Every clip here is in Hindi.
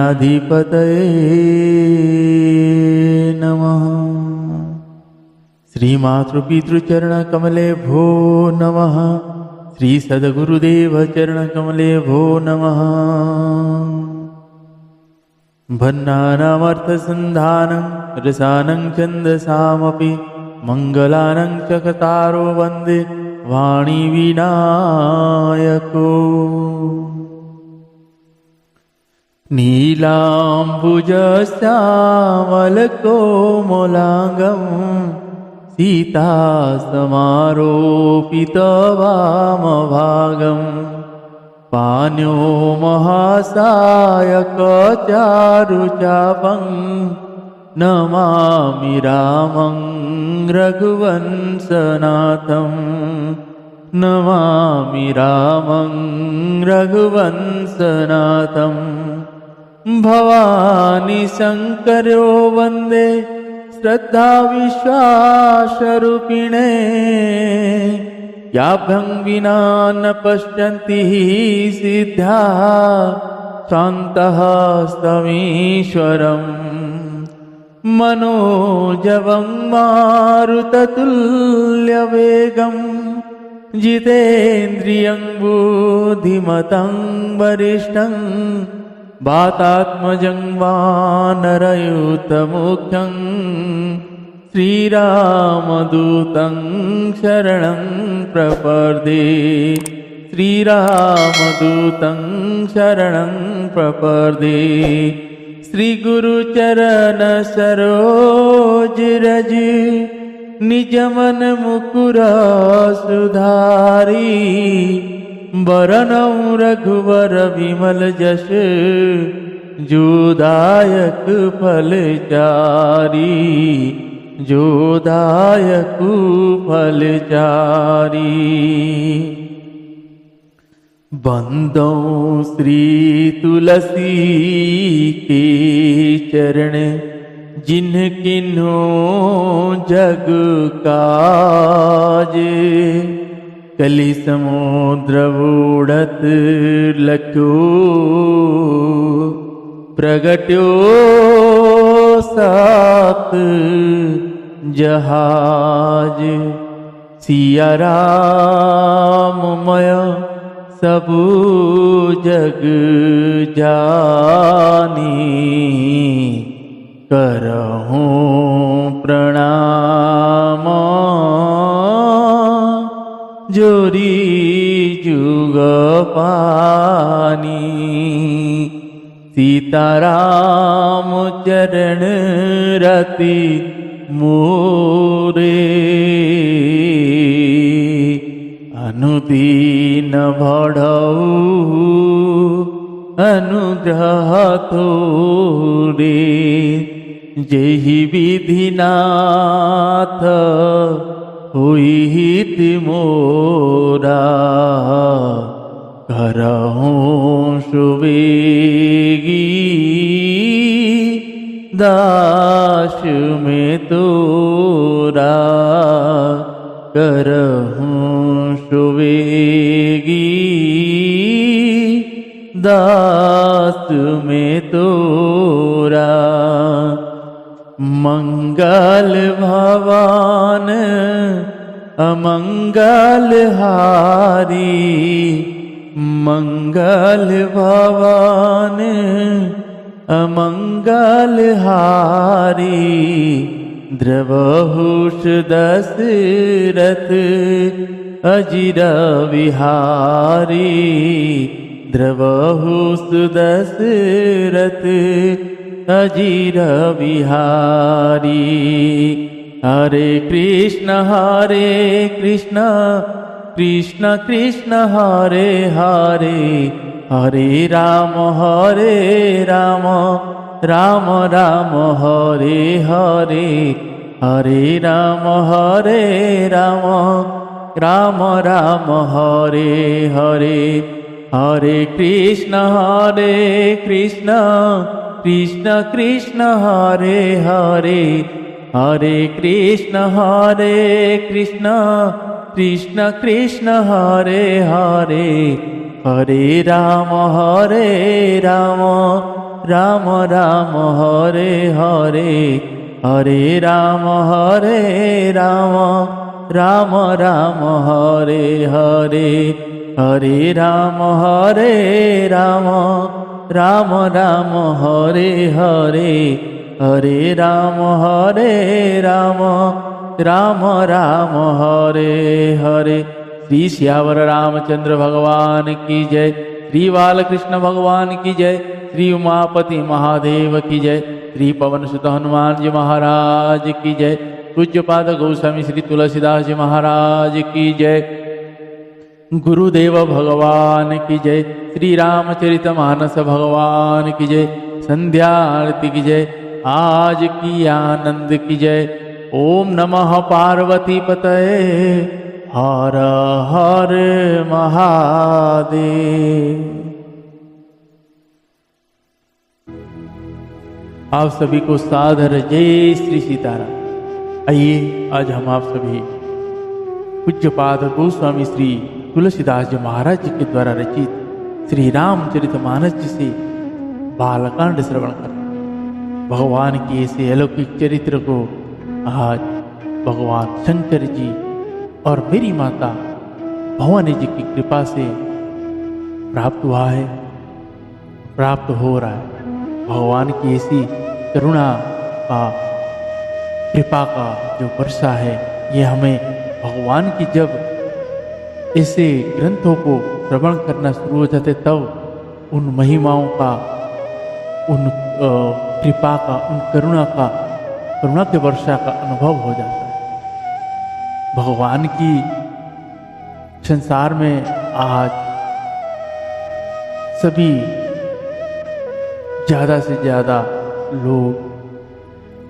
गणाधिपतये नमः। श्री मातृपितृचरणकमले भो नमः। श्री सद्गुरुदेव चरणकमले भो नमः। भन्नानामर्थसन्धानं रसानं छन्दसामपि मङ्गलानं चकतारो वन्दे वाणीविनायको। नीलाम्बुजश्यामलकोमलाङ्गं सीतासमारोपितवामभागं पाण्यो महासायकचारुचापं नमामि रामं रघुवंशनाथं। नमामि रामं रघुवंशनाथं। भवानी शङ्करो वन्दे श्रद्धा विश्वासरूपिणे। याभ्यं विना न पश्यन्ति सिद्धाः शान्तः स्तमीश्वरम्। मनोजवं मारुततुल्यवेगं जितेन्द्रियं बुद्धिमतं वरिष्ठं। वातात्मजं वानरयूथमुख्यं श्रीरामदूतं शरणं प्रपद्ये। श्रीरामदूतं शरणं प्रपद्ये। श्रीगुरुचरण सरोज रज निजमन मुकुर सुधारी। वरनौ रघुवर विमल जस जोदायक फलचारी। जोदायक फलचारी। बंदो श्री तुलसी के चरण जिनकिन्हो जग काज। कलि समुद्र बूढ़त लख्यो प्रगट्यो सात जहाज। सिया राम मय सबु जग जानी। करहूँ प्रणाम जोरी जुग पानी। सीताराम चरण रति मोरे। अनुदीन बढ़ऊ अनुग्रह तोरे। जेहि विधिनाथ होई हित मोरा। करहूँ सुवेगी दास में तोरा। करहूँ सुवेगी दास में तोरा। मंगल भवन अमंगल हारी। मंगल भवन अमंगल हारी। द्रवहुष दशरथ अजिर विहारी। द्रवहुष दशरथ अजिर विहारी। हरे कृष्ण कृष्ण कृष्ण हरे हरे। हरे राम राम राम हरे हरे। हरे राम राम राम हरे हरे। हरे कृष्ण कृष्ण कृष्ण हरे हरे। हरे कृष्ण कृष्ण कृष्ण हरे हरे। हरे राम राम राम हरे हरे, हरे राम राम राम हरे हरे, हरे राम राम राम हरे हरे, हरे राम राम राम हरे हरे। श्री श्यावर रामचंद्र भगवान की जय, श्री बालकृष्ण भगवान की जय, श्री उमापति महादेव की जय, श्री पवन सुत हनुमान जी महाराज की जय, पूज्यपाद गोस्वामी श्री तुलसीदास जी महाराज की जय, गुरुदेव भगवान की जय, श्री रामचरितमानस भगवान की जय, संध्या आरती की जय, आज की आनंद की जय। ओम नमः पार्वती पतये, हर हर महादेव। आप सभी को सादर जय श्री सीताराम। आइए आज हम आप सभी पूज्यपाद गोस्वामी श्री तुलसीदास जी महाराज जी के द्वारा रचित श्री रामचरितमानस जी से बालकांड श्रवण करें। भगवान की ऐसे अलौकिक चरित्र को आज भगवान शंकर जी और मेरी माता भवानी जी की कृपा से प्राप्त हुआ है, प्राप्त हो रहा है। भगवान की ऐसी करुणा का, कृपा का जो वर्षा है, ये हमें भगवान की जब ऐसे ग्रंथों को श्रवण करना शुरू हो जाते तब उन महिमाओं का, उन कृपा का, उन करुणा के वर्षा का अनुभव हो जाता है। भगवान की संसार में आज सभी ज़्यादा से ज़्यादा लोग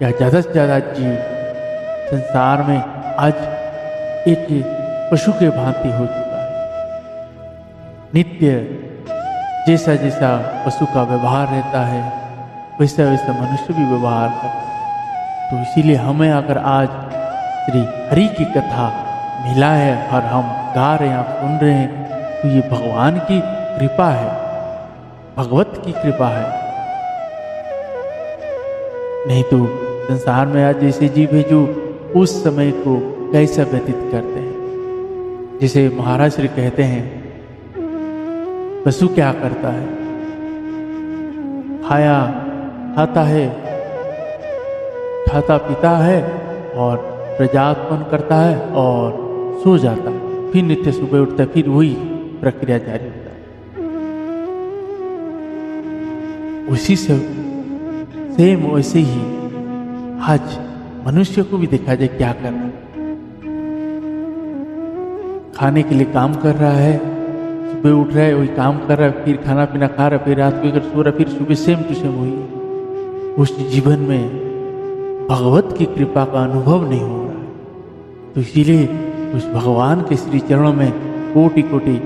या ज़्यादा से ज़्यादा जीव संसार में आज एक पशु के भांति हो चुका है। नित्य जैसा जैसा पशु का व्यवहार रहता है वैसा वैसा मनुष्य भी व्यवहार करता है। तो इसीलिए हमें अगर आज श्री हरि की कथा मिला है और हम गा रहे हैं, आप सुन रहे हैं, तो ये भगवान की कृपा है, भगवत की कृपा है। नहीं तो संसार में आज जैसे जीव है जो उस समय को कैसा व्यतीत करते हैं। जैसे महाराज श्री कहते हैं, पशु क्या करता है, खाता है, खाता पीता है और प्रजा उत्पन्न करता है और सो जाता है, फिर नित्य सुबह उठता है, फिर वही प्रक्रिया जारी होता है। उसी से सेम वैसे ही आज मनुष्य को भी देखा जाए क्या कर रहा है। खाने के लिए काम कर रहा है, सुबह उठ रहा है, वही काम कर रहा है, फिर खाना पीना खा रहा है, फिर रात को अगर सो रहा है, फिर सुबह सेम टू सेम हुई। उस जीवन में भगवत की कृपा का अनुभव नहीं हो रहा है। तो इसीलिए उस भगवान के श्री चरणों में कोटि कोटि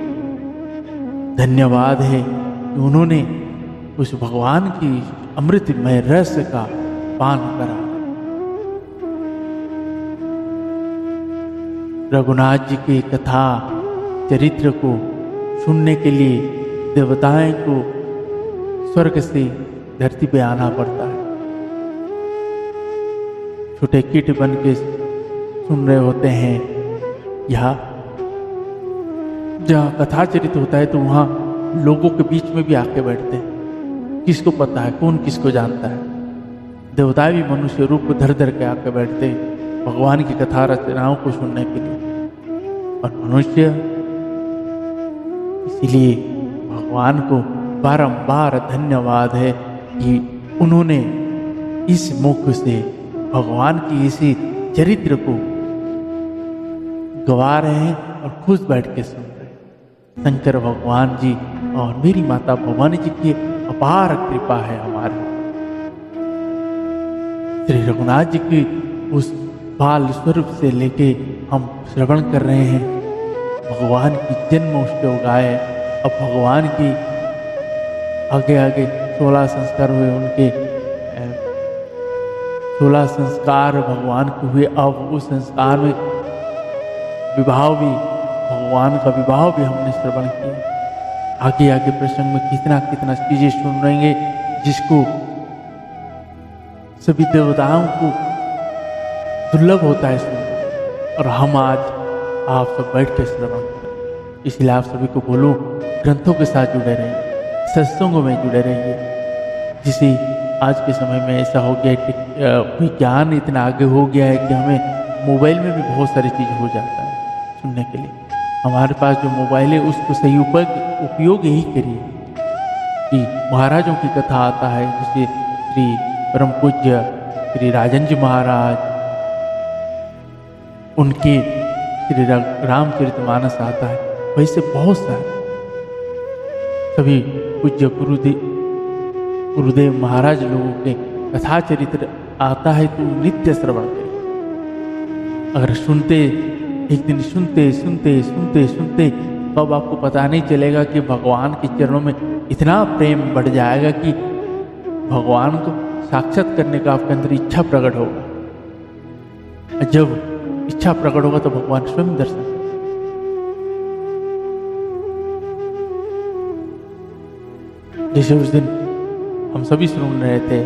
धन्यवाद है कि उन्होंने उस भगवान की अमृतमय रस का पान करा। रघुनाथ जी की कथा चरित्र को सुनने के लिए देवताएं को स्वर्ग से धरती पे आना पड़ता है। छोटे कीट बन के सुन रहे होते हैं। यहाँ जहाँ कथा चरित्र होता है तो वहाँ लोगों के बीच में भी आके बैठते हैं। किसको पता है, कौन किसको जानता है। देवता भी मनुष्य रूप को धर धर के आके बैठते हैं भगवान की कथा रचनाओं को सुनने के लिए। और मनुष्य इसीलिए भगवान को बारंबार धन्यवाद है कि उन्होंने इस मुख से भगवान की इसी चरित्र को गवा रहे हैं और खुद बैठ के सुन रहे हैं। शंकर भगवान जी और मेरी माता भवानी जी की अपार कृपा है हमारे। श्री रघुनाथ जी की उस बाल स्वरूप से लेके हम श्रवण कर रहे हैं भगवान की जन्म उत्सव गाए। अब भगवान की आगे आगे 16 संस्कार हुए, उनके 16 संस्कार भगवान के हुए। अब उस संस्कार में विवाह भी, भगवान का विवाह भी हमने श्रवण किया। आगे आगे प्रसंग में कितना कितना चीजें सुन रहेंगे जिसको सभी देवताओं को दुर्लभ होता है सुनना, और हम आज आप सब बैठ के श्रवण करें। इसलिए आप सभी को बोलो, ग्रंथों के साथ जुड़े रहिए, सत्संगों में जुड़े रहिए। जिसे आज के समय में ऐसा हो गया है, विज्ञान इतना आगे हो गया है कि हमें मोबाइल में भी बहुत सारी चीज़ हो जाता है सुनने के लिए। हमारे पास जो मोबाइल है उसको सही उपयोग यही करिए कि महाराजों की कथा आता है, जैसे श्री परम पूज्य श्री राजन जी महाराज, उनके श्री रामचरितमानस आता है, वैसे बहुत सारे सभी पूज्य गुरुदेव महाराज लोगों के कथा चरित्र आता है, तो नित्य श्रवण करें। अगर सुनते एक दिन सुनते सुनते सुनते सुनते तो अब आपको पता नहीं चलेगा कि भगवान के चरणों में इतना प्रेम बढ़ जाएगा कि भगवान को साक्षात करने का आपके अंदर इच्छा प्रकट होगा। जब इच्छा प्रकट होगा तो भगवान स्वयं दर्शन। जैसे उस दिन हम सभी सुन रहे थे,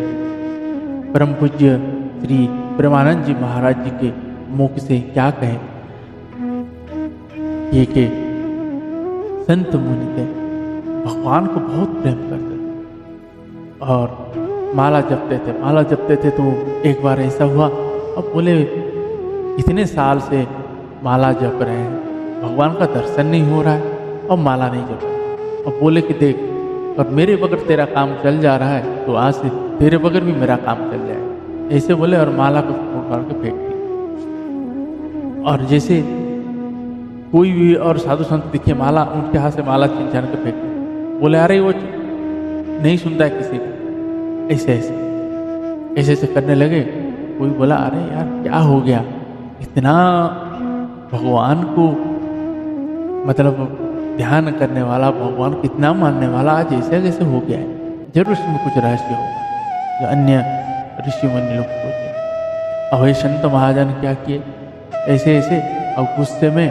परम पूज्य श्री प्रेमानंद जी महाराज जी के मुख से क्या कहे, ये के संत मुनि थे, भगवान को बहुत प्रेम करते थे और माला जपते थे। तो एक बार ऐसा हुआ, अब बोले इतने साल से माला जप रहे हैं, भगवान का दर्शन नहीं हो रहा है और माला नहीं जप रहा। अब बोले कि देख, और मेरे बगैर तेरा काम चल जा रहा है, तो आज से तेरे बगैर भी मेरा काम चल जाएगा। ऐसे बोले और माला को उखाड़ के फेंक दी। और जैसे कोई भी और साधु संत दिखे, माला उनके हाथ से माला छीन छान के फेंक दी। बोले अरे वो नहीं सुनता है किसी का, ऐसे ऐसे करने लगे। कोई बोला अरे यार क्या हो गया, इतना भगवान को मतलब ध्यान करने वाला, भगवान को इतना मानने वाला आज ऐसे कैसे हो गया है। जरूर इसमें कुछ रहस्य होगा जो अन्य ऋषि मुनि लोग सोचे। अब संत महाजन क्या किए, ऐसे अब गुस्से में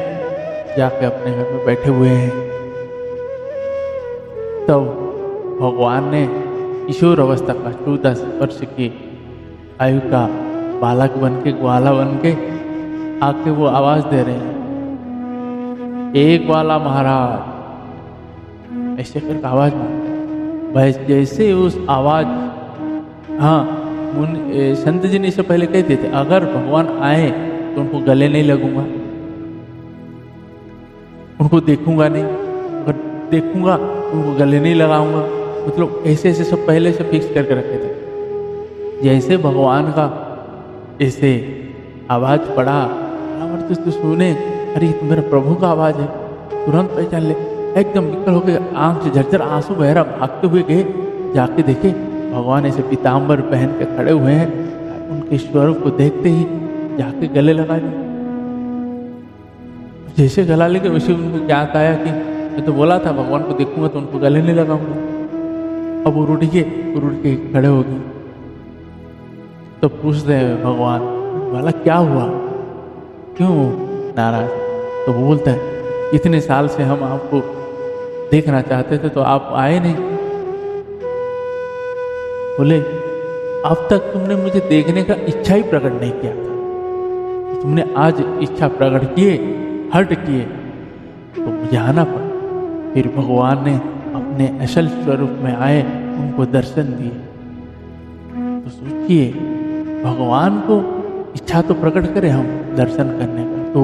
जाके अपने घर में बैठे हुए हैं। तब भगवान ने किशोर अवस्था का 14 वर्ष की आयु का बालक बन के, ग्वाला बन के आके वो आवाज दे रहे हैं, एक ग्वाला महाराज, ऐसे करके आवाज मारते। बस जैसे उस आवाज, हाँ संत जी ने इससे पहले कहते थे अगर भगवान आए तो उनको गले नहीं लगूंगा, उनको देखूंगा नहीं, अगर देखूंगा तो उनको गले नहीं लगाऊंगा। मतलब ऐसे सब पहले से फिक्स करके रखे थे। जैसे भगवान का ऐसे आवाज पड़ा, तो सुने अरे तो मेरा प्रभु का आवाज है, तुरंत पहचान ले, एकदम निकल होके आंख से झरझर आंसू बह रहा, भागते हुए गए, जाके देखे भगवान ऐसे पीताम्बर पहन के खड़े हुए हैं। उनके स्वरूप को देखते ही जाके गले लगा लिया। जैसे गला लेके वैसे उनको क्या आया कि मैं तो बोला था भगवान को देखूंगा तो उनको गले नहीं लगाऊंगा। अब वो उठ के खड़े हो गए। तो पूछते हैं भगवान वाला क्या हुआ, क्यों नाराज? तो वो बोलता है इतने साल से हम आपको देखना चाहते थे तो आप आए नहीं। बोले अब तक तुमने मुझे देखने का इच्छा ही प्रकट नहीं किया था, तुमने आज इच्छा प्रकट किए, हट किए, तो मुझे आना पड़ा। फिर भगवान ने अपने असल स्वरूप में आए, उनको दर्शन दिए। तो सोचिए भगवान को इच्छा तो प्रकट करें हम दर्शन करने का, तो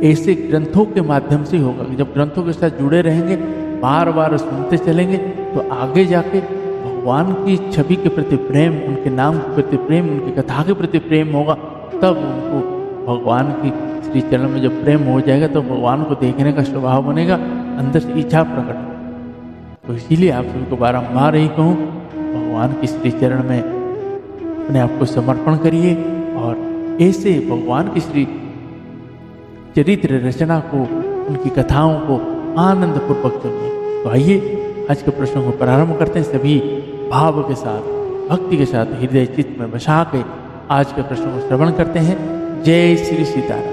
ऐसे ग्रंथों के माध्यम से होगा कि जब ग्रंथों के साथ जुड़े रहेंगे, बार बार सुनते चलेंगे, तो आगे जाके भगवान की छवि के प्रति प्रेम, उनके नाम के प्रति प्रेम, उनकी कथा के प्रति प्रेम होगा। तब उनको भगवान की श्री चरण में जब प्रेम हो जाएगा तो भगवान को देखने का स्वभाव बनेगा, अंदर से इच्छा प्रकट होगी। तो इसीलिए आप सभी को बारम्बार यही कहूँ, भगवान की श्री चरण में अपने आप को समर्पण करिए और ऐसे भगवान की श्री चरित्र रचना को, उनकी कथाओं को आनंद पूर्वक सुनिए। तो आइए आज के प्रश्नों को प्रारंभ करते हैं। सभी भाव के साथ, भक्ति के साथ हृदय चित्त में बसा के आज के प्रश्नों को श्रवण करते हैं। जय श्री सीताराम।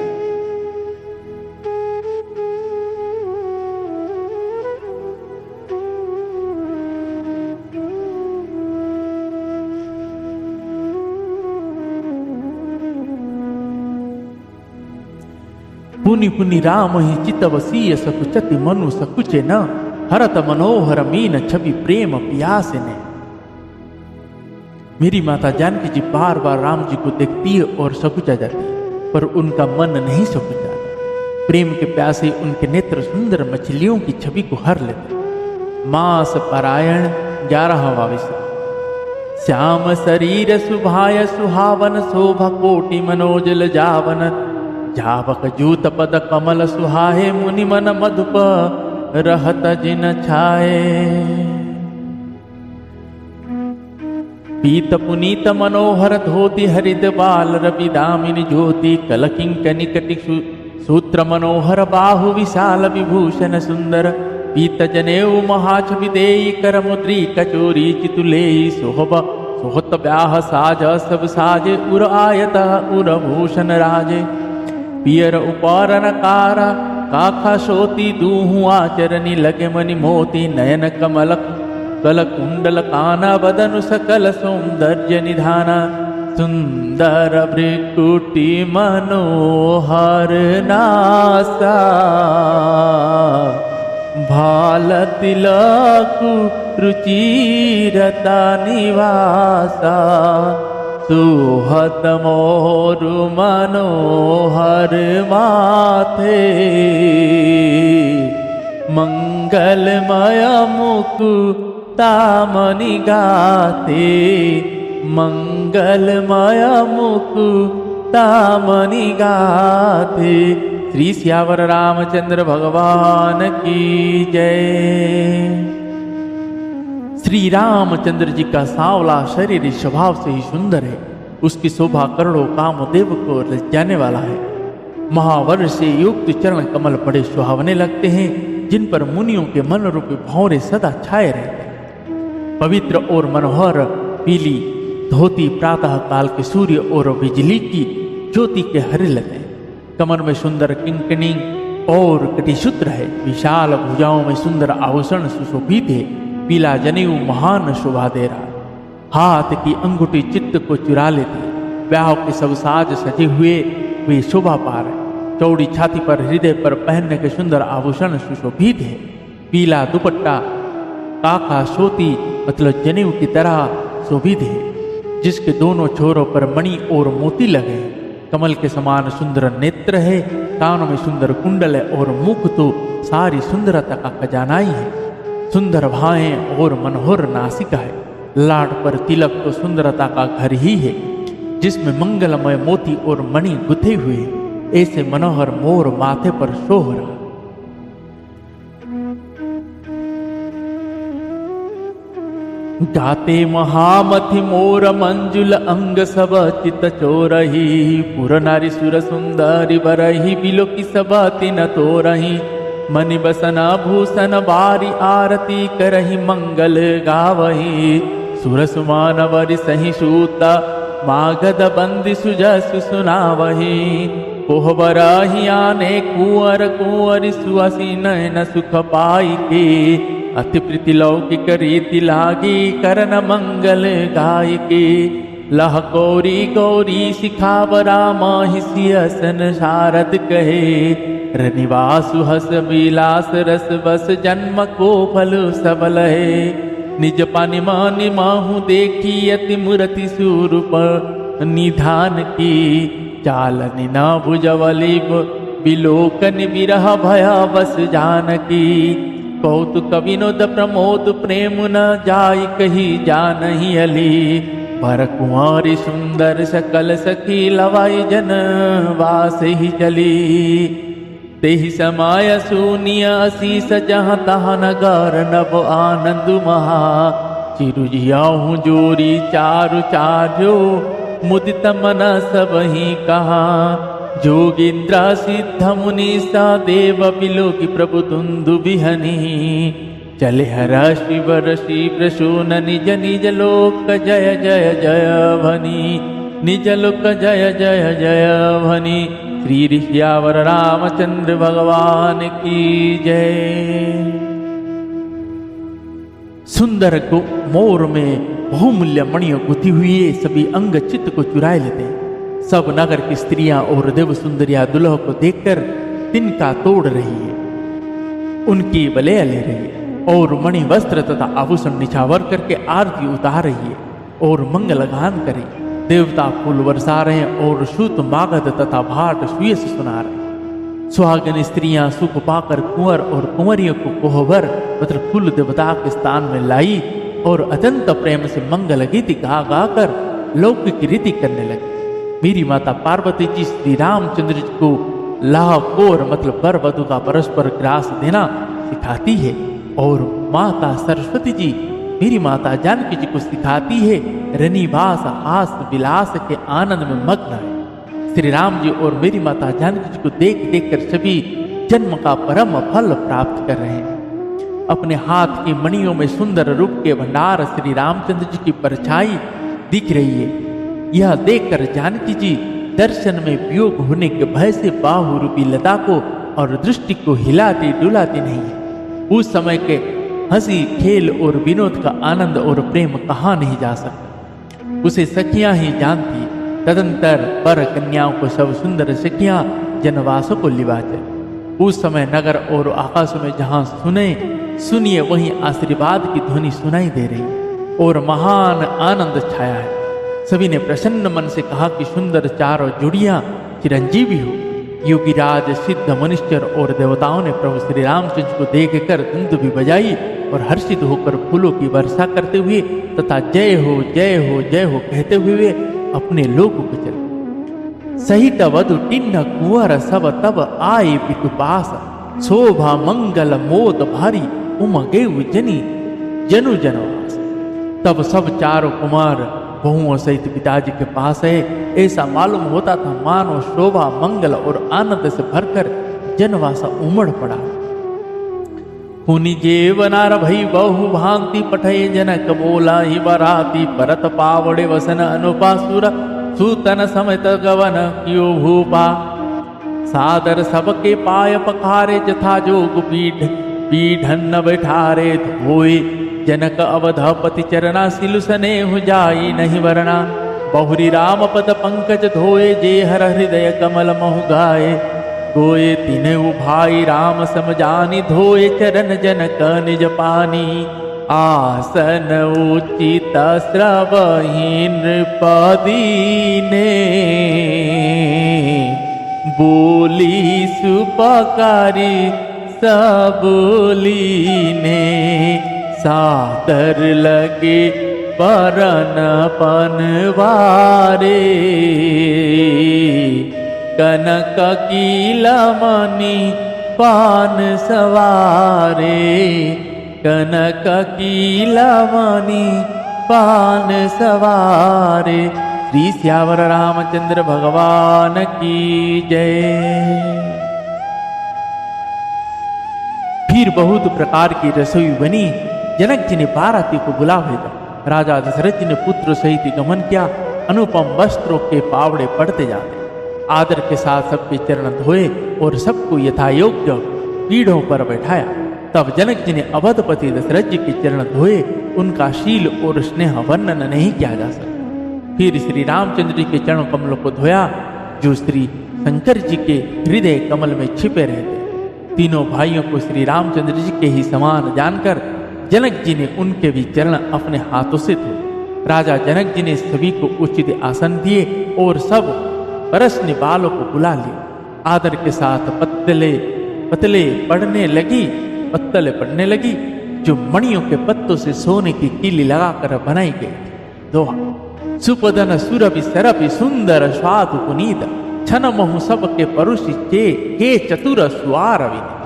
पुनि पुनि राम ही चितवसीय सकुचति मनु सकुचे न, हरत मनोहर मीन छवि प्रेम पियासे ने। मेरी माता जानकी जी बार बार राम जी को देखती है और सकुचा जाती है, पर उनका मन नहीं सकुचा। प्रेम के प्यासे उनके नेत्र सुंदर मछलियों की छवि को हर लेते। मास पारायण 11वां विषय। श्याम शरीर सुभाय सुहावन शोभा कोटि मनोजल जावन, जावक जूत पद कमल सुहाए मुनि मन मधुप रहत जिन छाए। पीत पुनीत मनोहर धोती हरित बाल रवि दामिनी ज्योति, कलकिंकनि कटिषु सूत्र मनोहर बाहु विशाल विभूषण सुंदर, पीत जनेऊ महाछवि देई कर मुद्री कचोरी चितुले सोहब सोहत ब्याह साज सब साजे उर आयत उर भूषण राजे। पियर उपारन कारा काखा शोती दूहु आचरणी लगे मनि मोती, नयन कमल कल कुंडल काना बदनु सकल सौंदर्य निधाना, सुंदर भ्रिकुटी मनोहर नासा, भाल तिलकु रुचिरता निवासा, सुहत मोरु मनोहर माथे, मंगलमय मुकुतामणि गाते, मंगलमय मुकुतामणि गाते। श्री सियावर रामचंद्र भगवान की जय। श्री रामचंद्र जी का सांवला शरीर स्वभाव से ही सुंदर है। उसकी शोभा करोड़ों कामदेव को लज्जाने वाला है। महावर्ष से युक्त चरण कमल बड़े सुहावने लगते हैं, जिन पर मुनियों के मन रूपी भौरे सदा छाए रहते हैं। पवित्र और मनोहर पीली धोती प्रातः काल के सूर्य और बिजली की ज्योति के हरे लगे। कमर में सुंदर किंकणी और कटिसूत्र है। विशाल भुजाओं में सुंदर आभूषण सुशोभित है। पीला जनेऊ महान शोभा दे रहा। हाथ की अंगूठी चित्त को चुरा लेती है। ब्याह के सब साज सजे हुए वे शोभा पा रहे। चौड़ी छाती पर हृदय पर पहनने के सुंदर आभूषण सुशोभित है। पीला दुपट्टा काका सोती मतलब जनेऊ की तरह शोभित है, जिसके दोनों छोरों पर मणि और मोती लगे हैं। कमल के समान सुंदर नेत्र है। कानों में सुंदर कुंडल है और मुख तो सारी सुंदरता का खजाना ही है। सुंदर भाएं और मनोहर नासिका है। लाड पर तिलक तो सुंदरता का घर ही है, जिसमें मंगलमय मोती और मणि गुथे हुए हैं। ऐसे मनोहर मोर माथे पर शोभ रहा। गाते महामथि मोर मंजुल अंग सब चित चोरही, पुर नारी सुर सुंदरी बरही बिलो की सब तिन तोरही। मनि बसना भूषण बारी आरती करही मंगल गावही। सुर सुमान वरि सही सूता मागध बंदी सुजसु सुनावही। कोहबरही आने कुंवर कुंवरी सुहसी नयन सुख पाई के। अति प्रीति लौकिक रीति लागी करन मंगल गाय के। लह गौरी गौरी सिखावरा माहि सियसन शारद कहे। रनिवासु हस विलास रस बस जन्म को फल सबल है। निज पानि मानि माहु देखी अति मूर्ति स्वरूप निधान की। चालनि न भुजवली बिलोकन विरह भया बस जानकी। कौतुक विनोद प्रमोद प्रेम न जाय कही जानहि अली। पर कुंवारी सुंदर सकल सखी लवाई जन वास ही चली। तेहि समय सुनिय असीस जहाँ तहाँ नगर नभ आनंद महा। चिरुजियाहूँ जोरी चारु चार्यो मुदित मन सब ही कहा। जोगिंद्र सिद्ध मुनि सा देव बिलो की प्रभु तुंदु बिहनी। चले हर शिव ऋषि प्रसून निज निज लोक जय जय जय भनी। निज लोक जय जय जय भनी। श्री ऋषियावर रामचंद्र भगवान की जय। सुंदर को मोर में बहुमूल्य मणियों गुथी हुई सभी अंग चित्त को चुराए लेते हैं। सब नगर की स्त्रियां और देव सुंदरिया दुल्ह को देखकर तिनका तोड़ रही है, उनकी बलैया ले रही है और मणि वस्त्र तथा आभूषण निछावर करके आरती उतार रही है और मंगल गान करे। देवता फूल बरसा रहे हैं और सूत मागध तथा भाट सुयस सुना रहे हैं। सुहागन स्त्रियां सुख पाकर कुंवर और कुंवरियों को कोहबर मतलब कुल देवता के स्थान में लाई और अत्यंत प्रेम से मंगल गीति गा गा कर लौकिक रीति करने लगी। मेरी माता पार्वती जी श्री रामचंद्र जी को लाहकोर मतलब वर वधु का परस्पर ग्रास देना सिखाती है और माता सरस्वती जी मेरी माता जानकी जी को सिखाती है रनिवास हास विलास के आनंद में मग्न है। श्री राम जी और मेरी माता जानकी जी को देख देख कर सभी जन्म का परम फल प्राप्त कर रहे हैं। अपने हाथ की मणियों में सुंदर रूप के भंडार श्री रामचंद्र जी की परछाई दिख रही है। यह देखकर जानकी जी दर्शन में वियोग होने के भय से बाहु रूपी लता को और दृष्टि को हिलाती डुलाती नहीं है। उस समय के हंसी खेल और विनोद का आनंद और प्रेम कहाँ नहीं जा सकता, उसे सखियां ही जानती। तदंतर पर कन्याओं को सब सुंदर सखियां जनवासों को लिबाते। उस समय नगर और आकाश में जहां सुनिए वहीं आशीर्वाद की ध्वनि सुनाई दे रही और महान आनंद छाया है। सभी ने प्रसन्न मन से कहा कि सुंदर चारों जुड़ियां चिरंजीवी हो। योगीराज सिद्ध मनुष्यर और देवताओं ने प्रभु श्री रामचंद्र को देखकर धुंध भी बजाई और हर्षित होकर फूलों की वर्षा करते हुए तथा जय हो जय हो जय हो कहते हुए अपने लोक को चले। सहित वधु टिन्न कुंवर सब तब आए पितुपास, शोभा मंगल मोद भारी उमगे जनी जनु जनवास। तब सब चारों कुमार बहुओं सहित पिताजी के पास है। ऐसा मालूम होता था मानो शोभा मंगल और आनंद से भरकर जनवासा उमड़ पड़ा। पुनि जेवनार भई बहु भांति पठय जनक बोला ही बराती परत पावड़े वसन अनुपासुर सूतन समेत गवन कियो भूपा। सादर सबके पाय पखारे जथा जोग पीढ़न बैठारे धोए। जनक अवधपति चरना सिलुसने हो जाई नहीं वरना। बहुरी राम पद पंकज धोए जे हर हृदय कमल महु गाए। गोए तिन्हु भाई राम समझानी धोए चरण जनक निज पानी। आसन उचित स्रवहीन पदीने बोली सुपकारी सबोलीने। सादर लगे परन पनवारे कनक कीला मणि पान सवारे। कनक कीला मणि पान सवारे। श्री श्यावर रामचंद्र भगवान की जय। फिर बहुत प्रकार की रसोई बनी। जनक जी ने बाराती को बुला भेजा। राजा दशरथ जी ने पुत्र सहित गमन किया। अनुपम वस्त्रों के पावड़े पड़ते जाते। आदर के साथ सबके चरण धोए और सबको यथायोग्य पीढ़ों पर बैठाया। तब जनक जी ने अवधपति दशरथ जी के चरण धोए। उनका शील और स्नेह वर्णन नहीं किया जा सकता। फिर श्री रामचंद्र जी के चरण कमलों को धोया जो श्री शंकर जी के हृदय कमल में छिपे रहते। तीनों भाइयों को श्री रामचंद्र जी के ही समान जानकर जनक जी ने उनके भी चरण अपने हाथों से धोए। राजा जनक जी ने सभी को उचित आसन दिए और सब परसने वालों को बुला लिया। आदर के साथ पत्तले पड़ने लगी जो मणियों के पत्तों से सोने की कीली लगाकर बनाई गई थी। दोहा सुपदन सुरभि सरभि सुंदर स्वादु पुनीत। छन महु सबके परुषि के चतुर सुआर विनीत।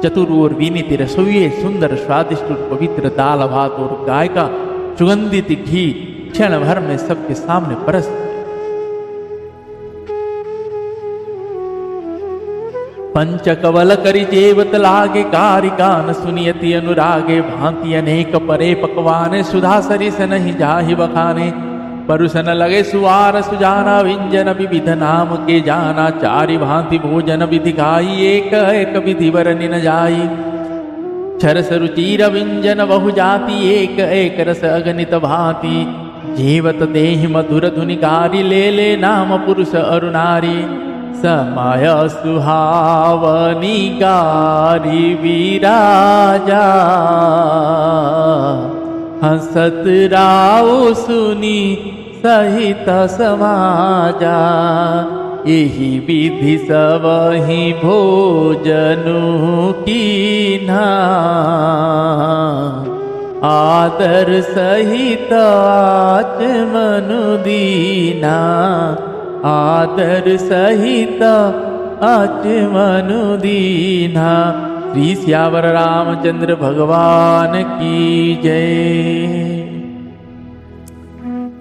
चतुर और विनीत रसोइये सुंदर स्वादिष्ट और पवित्र दाल भात और गाय का सुगंधित घी क्षण भर में सबके सामने परस। पंचकवल करि जेवत लागे कारिकान सुनियति अनुरागे। भांति अनेक परे पकवाने सुधा सरिस नहीं जाहि बखाने। परुसन लगे सुवार सुजाना व्यंजन विविध नाम के जाना। चारि भांति भोजन विधि खाई एक एक विधि वरनि न जाई। छरस रुचिर व्यंजन बहु जाति एक एक रस अगणित भांति। जेवत देहि मधुर धुनि गारी ले नाम पुरुष अरु नारी। समय सुहावनी गारी विराजा, हंसत राव सुनी सहित समाजा। यही विधि सबहि भोजनु कीन्हा, आदर सहित आचमनु दीना। आदर सहित आचमनु दीना। श्री सियावर रामचंद्र भगवान की जय।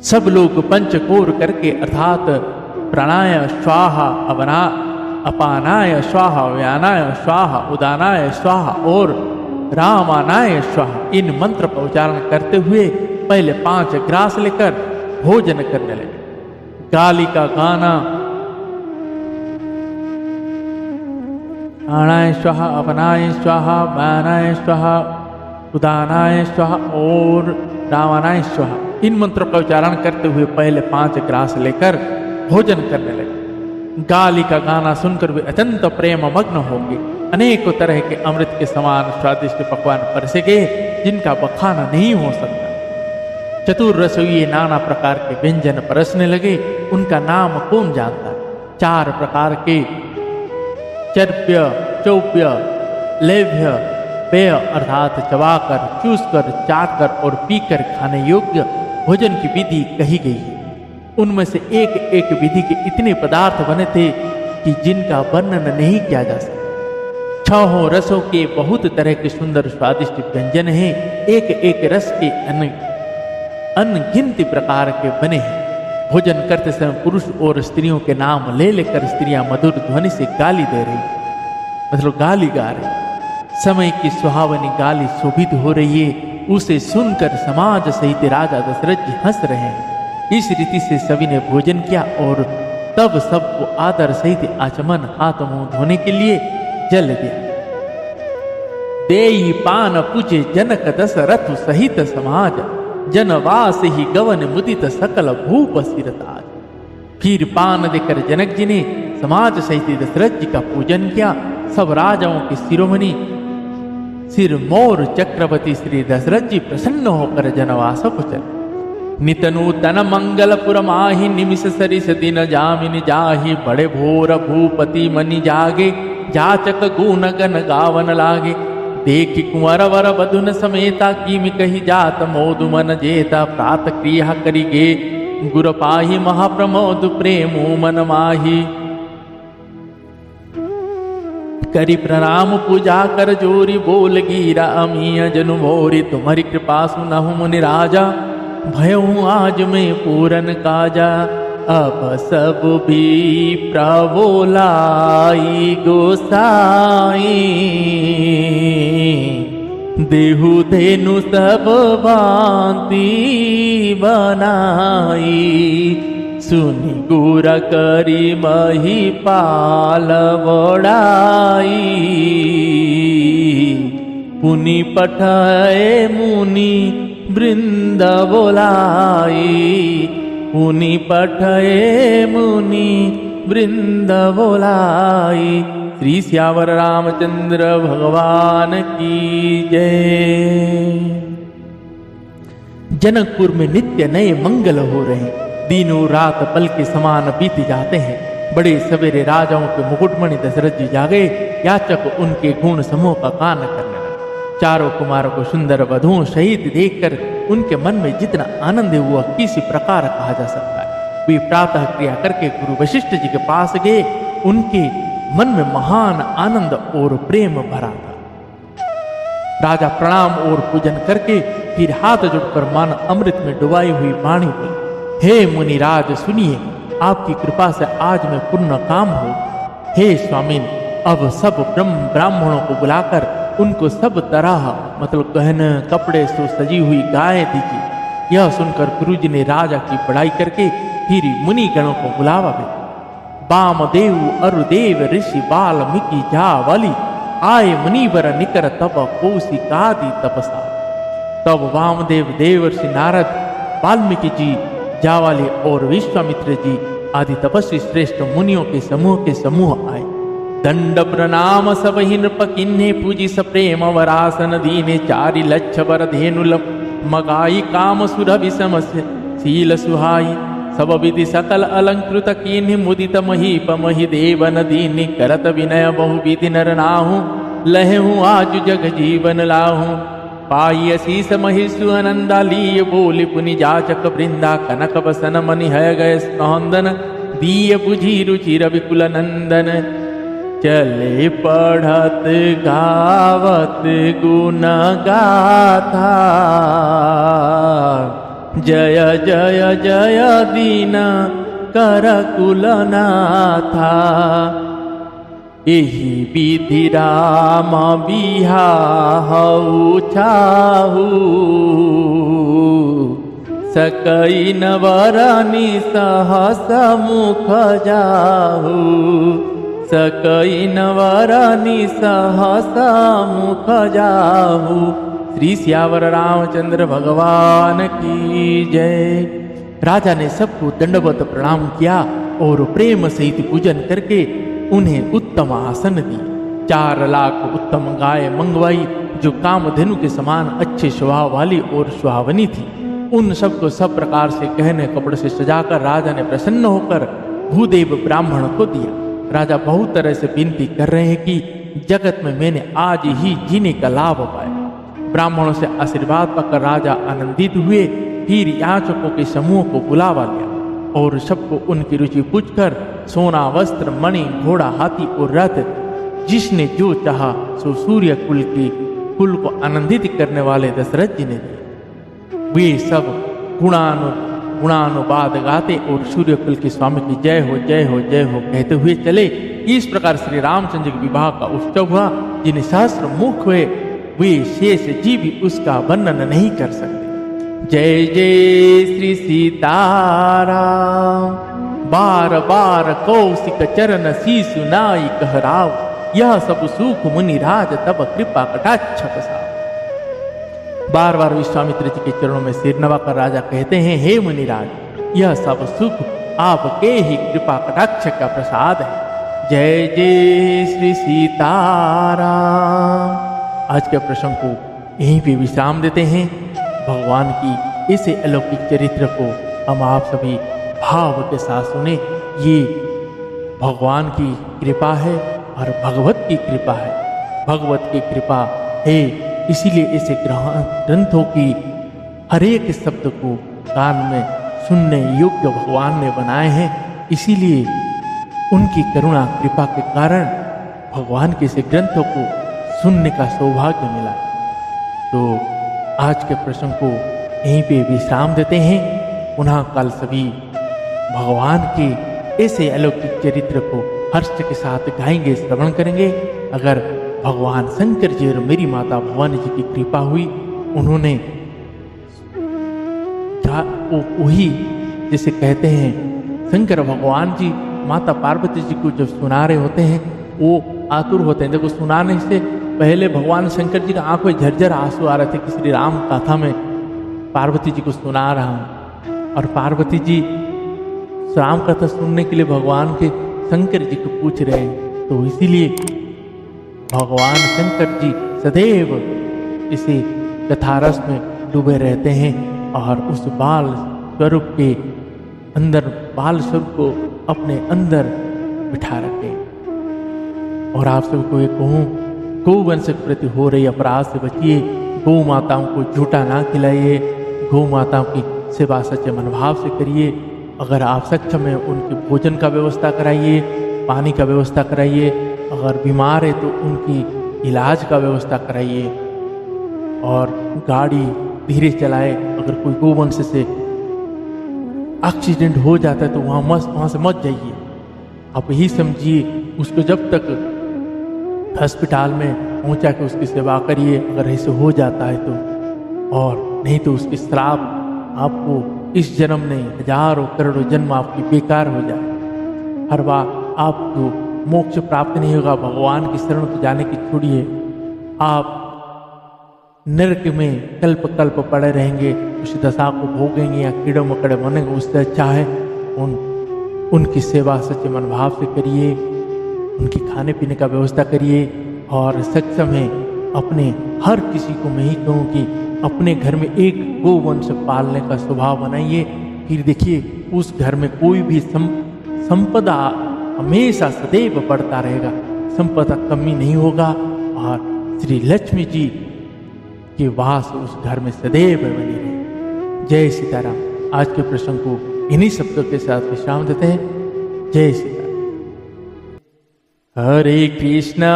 सब लोग पंचकोर करके अर्थात प्राणाय स्वाहा, अपानाय स्वाहा, व्यानाय स्वाहा, उदानाय स्वाहा और रामानाय स्वाहा इन मंत्र का उच्चारण करते हुए पहले 5 ग्रास लेकर भोजन करने लगे। गाली का गाना प्राणाय स्वाहा, अपनाय स्वाहा, व्यानाय स्वाहा, उदानाय स्वाहा और रामानाय स्वाहा इन मंत्रों का उच्चारण करते हुए पहले 5 ग्रास लेकर भोजन करने लगे। गाली का गाना सुनकर वे अत्यंत प्रेम मग्न हो गए। अनेकों तरह के अमृत के समान स्वादिष्ट पकवान परसे गए जिनका बखाना नहीं हो सकता। चतुर रसोई नाना प्रकार के व्यंजन परसने लगे, उनका नाम कौन जानता। 4 प्रकार के चर्प्य, चौप्य, लेव्य, पेय अर्थात चबाकर, चूसकर, चाटकर और पीकर खाने योग्य भोजन की विधि कही गई है। उनमें से एक एक विधि के इतने पदार्थ बने थे कि जिनका वर्णन नहीं किया जा सकता। 6 रसों के बहुत तरह के सुंदर स्वादिष्ट व्यंजन हैं। एक एक रस के अनगिनती प्रकार के बने हैं। भोजन करते समय पुरुष और स्त्रियों के नाम ले लेकर स्त्रियां मधुर ध्वनि से गाली दे रही, मतलब गाली गा रही। समय की सुहावनी गाली शोभित हो रही है, उसे सुनकर समाज सहित राजा दशरथ जी हंस रहे हैं। इस रीति से सभी ने भोजन किया और तब सबको आदर सहित आचमन, हाथ मुंह धोने के लिए जल दिया। देई पान पूछे जनक दशरथ सहित समाज, जनवास ही गवन मुदित सकल भूप सिरताज। फिर पान देकर जनक जी ने समाज सहित दशरथ जी का पूजन किया। सब राजाओं के शिरोमणि सिर मोर चक्रवर्ती श्री दशरथ जी प्रसन्न होकर जनवास को चले। नितनूतन मंगलपुर माहि, निमिष सरिस दिन जामिन जाहि। बड़े भोर भूपति मनि जागे, जाचक गुण गन गावन लागे। देखि कुंवर वर बधुन समेता, कीमि कहि जात मोदु मन जेता। प्रात क्रिया करिगे गुर पाहि, महाप्रमोद प्रेमो मन माहि। करि प्रणाम पूजा कर जोरी, बोल गिरा अमीय जनु भोरी। तुम्हारी कृपा सुनहु मुनि राजा, भयहु आज में पूरन काजा। अब सब भी प्रबोलाई गोसाई, देहु धेनु सब भांति बनाई। सुनि गुर करी महिपाल बड़ाई, पुनि पठाए मुनि वृंद बोलाई। पुनि पठये मुनि वृंद बोलाई। श्री सियावर रामचंद्र भगवान की जय। जनकपुर में नित्य नए मंगल हो रहे हैं। दिनों रात पल के समान बीत जाते हैं। बड़े सवेरे राजाओं के मुकुटमणि दशरथ जी जागे। याचक उनके गुण समूह का गान करने लगे। चारों कुमारों को सुंदर वधुओं सहित देखकर उनके मन में जितना आनंद हुआ किसी प्रकार कहा जा सकता है। वे प्रातः क्रिया करके गुरु वशिष्ठ जी के पास गए। उनके मन में महान आनंद और प्रेम भरा था। राजा प्रणाम और पूजन करके फिर हाथ जोड़कर मान अमृत में डुबाई हुई वाणी बोली, हे मुनिराज सुनिए, आपकी कृपा से आज मैं पूर्ण काम हो। हे स्वामिन, अब सब ब्राह्मणों को बुलाकर उनको सब तरह मतलब गहने कपड़े से सजी हुई गाय दीजिए। यह सुनकर गुरुजी ने राजा की बड़ाई करके फिर मुनि गणों को बुलावा भेजा। वामदेव अरुदेव ऋषि वाल्मीकि जावली, आए मुनिवर निकर तब कौशिकादि तपसा। तब वामदेव देवर्षि नारद, वाल्मीकि जी, जावाली और विश्वामित्र जी आदि तपस्वी श्रेष्ठ मुनियों के समूह आए। दंड प्रणाम सब ही नृप किन्हे पूजी सप्रेम वरासन दीने 4 लक्ष वर धेनु मगाई काम सुर विषम शील सुहाई सब विधि सकल अलंकृत कीन्हि मुदित महीप मही देवन दीनि करत विनय बहु विधि नर नाहु लहु आज जग जीवन लाहू पाई असीस महिषु अनंदा लीय बोली पुनि जाचक वृंदा कनक बसन मनि है गए स्कंदन दीय बुझी रुचि रविकुल नंदन चले पढ़त गावत गुण गाथा जय जय जय दीन कर कुलनाथा एहि विधि राम बिहाहु छाहु सकई नवरनि सहस मुख जाहु सकई नवरनि सहस मुख जाहु। श्री सियावर रामचंद्र भगवान की जय। राजा ने सबको दंडवत प्रणाम किया और प्रेम सहित पूजन करके उन्हें उत्तम आसन दी। 4 लाख उत्तम गाय मंगवाई जो कामधेनु के समान अच्छे स्वभाव वाली और सुहावनी थी। उन सबको सब प्रकार से गहने कपड़े से सजाकर राजा ने प्रसन्न होकर भूदेव ब्राह्मण को दिया। राजा बहुत तरह से विनती कर रहे हैं कि जगत में मैंने आज ही जीने का लाभ पाया। ब्राह्मणों से आशीर्वाद पाकर राजा आनंदित हुए। फिर याचकों के समूह को बुलावा लिया और सबको उनकी रुचि पूछकर सोना वस्त्र मणि घोड़ा हाथी और रथ जिसने जो चाहा सो सूर्य कुल को आनंदित करने वाले दशरथ जी ने दिए। वे सब गुणानुवाद गाते और सूर्य कुल के स्वामी की जय हो जय हो जय हो कहते हुए चले। इस प्रकार श्री रामचंद्र के विवाह का उत्सव हुआ। जिन्हें सहस्त्र मुख हुए वे शेष जीव भी उसका वर्णन नहीं कर सकते। जय जय श्री सीताराम बार बार कौशिक चरण शीशु नाई कहराव यह सब सुख मुनि राज तब कृपा कटाक्ष बसाओ। बार बार विश्वामित्र जी के चरणों में सिर नवाकर राजा कहते हैं, हे मुनिराज यह सब सुख आपके ही कृपा कटाक्ष का प्रसाद है। जय जय श्री सीताराम। आज के प्रसंग को यहीं पे विश्राम देते हैं। भगवान की इस अलौकिक चरित्र को हम आप सभी भाव के साथ सुने। ये भगवान की कृपा है और भगवत की कृपा है। भगवत की कृपा है इसीलिए इसे ग्रंथों की हर एक शब्द को कान में सुनने योग्य भगवान ने बनाए हैं। इसीलिए उनकी करुणा कृपा के कारण भगवान के इस ग्रंथों को सुनने का सौभाग्य मिला। तो आज के प्रसंग को यहीं पे विश्राम देते हैं। पुनः कल सभी भगवान के ऐसे अलौकिक चरित्र को हर्ष के साथ गाएंगे, श्रवण करेंगे। अगर भगवान शंकर जी और मेरी माता भवानी जी की कृपा हुई, उन्होंने वही जैसे कहते हैं शंकर भगवान जी माता पार्वती जी को जब सुना रहे होते हैं वो आतुर होते हैं। देखो सुनाने से पहले भगवान शंकर जी का आंख में झरझर आंसू आ रहे थे कि श्री राम कथा में पार्वती जी को सुना रहा हूँ। और पार्वती जी राम कथा सुनने के लिए भगवान के शंकर जी को पूछ रहे हैं। तो इसीलिए भगवान शंकर जी सदैव इसे कथारस में डूबे रहते हैं और उस बाल स्वरूप के अंदर बाल स्वरूप को अपने अंदर बिठा रखे। और आप सबको ये कहूँ, गौवंश के प्रति हो रही अपराध से बचिए। गौ माताओं को झूठा ना खिलाइए। गौ माताओं की सेवा सच्चे मनोभाव से करिए। अगर आप सक्षम हैं उनके भोजन का व्यवस्था कराइए, पानी का व्यवस्था कराइए। अगर बीमार है तो उनकी इलाज का व्यवस्था कराइए। और गाड़ी धीरे चलाए। अगर कोई गोवंश से एक्सीडेंट हो जाता है तो वहाँ से मत जाइए। आप यही समझिए उसको जब तक अस्पताल में पहुँचा के उसकी सेवा करिए। अगर ऐसे हो जाता है तो, और नहीं तो उसके श्राप आपको इस जन्म नहीं हजारों करोड़ों जन्म आपकी बेकार हो जाए। हर बार आपको मोक्ष प्राप्त नहीं होगा। भगवान की शरण तो जाने की छोड़िए, आप नरक में कल्प कल्प पड़े रहेंगे। उस दशा को भोगेंगे या कीड़ों मकड़े बनेंगे। उससे अच्छा है उन उनकी सेवा सच्चे मन भाव से करिए, उनके खाने पीने का व्यवस्था करिए और सक्षम है अपने हर किसी को मैं ही कहूँ कि अपने घर में एक गोवंश पालने का स्वभाव बनाइए। फिर देखिए उस घर में कोई भी संपदा हमेशा सदैव बढ़ता रहेगा, संपदा कमी नहीं होगा और श्री लक्ष्मी जी के वास उस घर में सदैव बनी रहे। जय सीताराम। आज के प्रसंग को इन्हीं शब्दों के साथ विश्राम देते हैं। जय सीताराम। हरे कृष्णा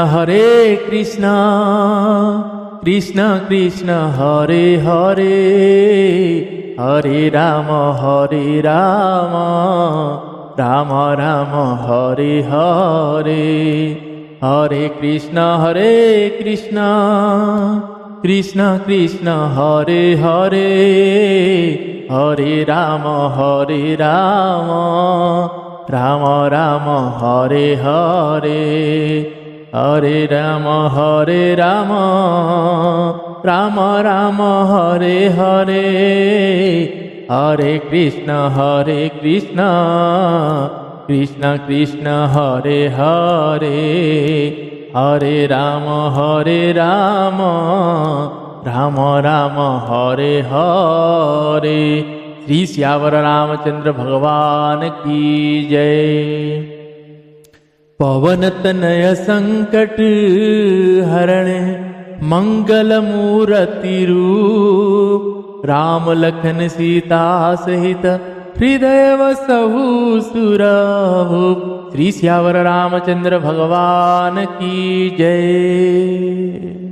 कृष्णा कृष्ण हरे हरे, हरे राम राम राम हरे हरे। हरे कृष्णा कृष्ण कृष्ण हरे हरे, हरे राम राम राम हरे हरे। हरे राम राम राम हरे हरे। हरे कृष्ण कृष्ण कृष्ण हरे हरे, हरे राम राम राम हरे हरे। श्री श्यावर रामचंद्र भगवान की जय। पवन तनय संकट हरण मंगल मूर्ति रूप, राम लखन सीता सहित हृदय वसहु सुरभूप। श्री श्यावर रामचंद्र भगवान की जय।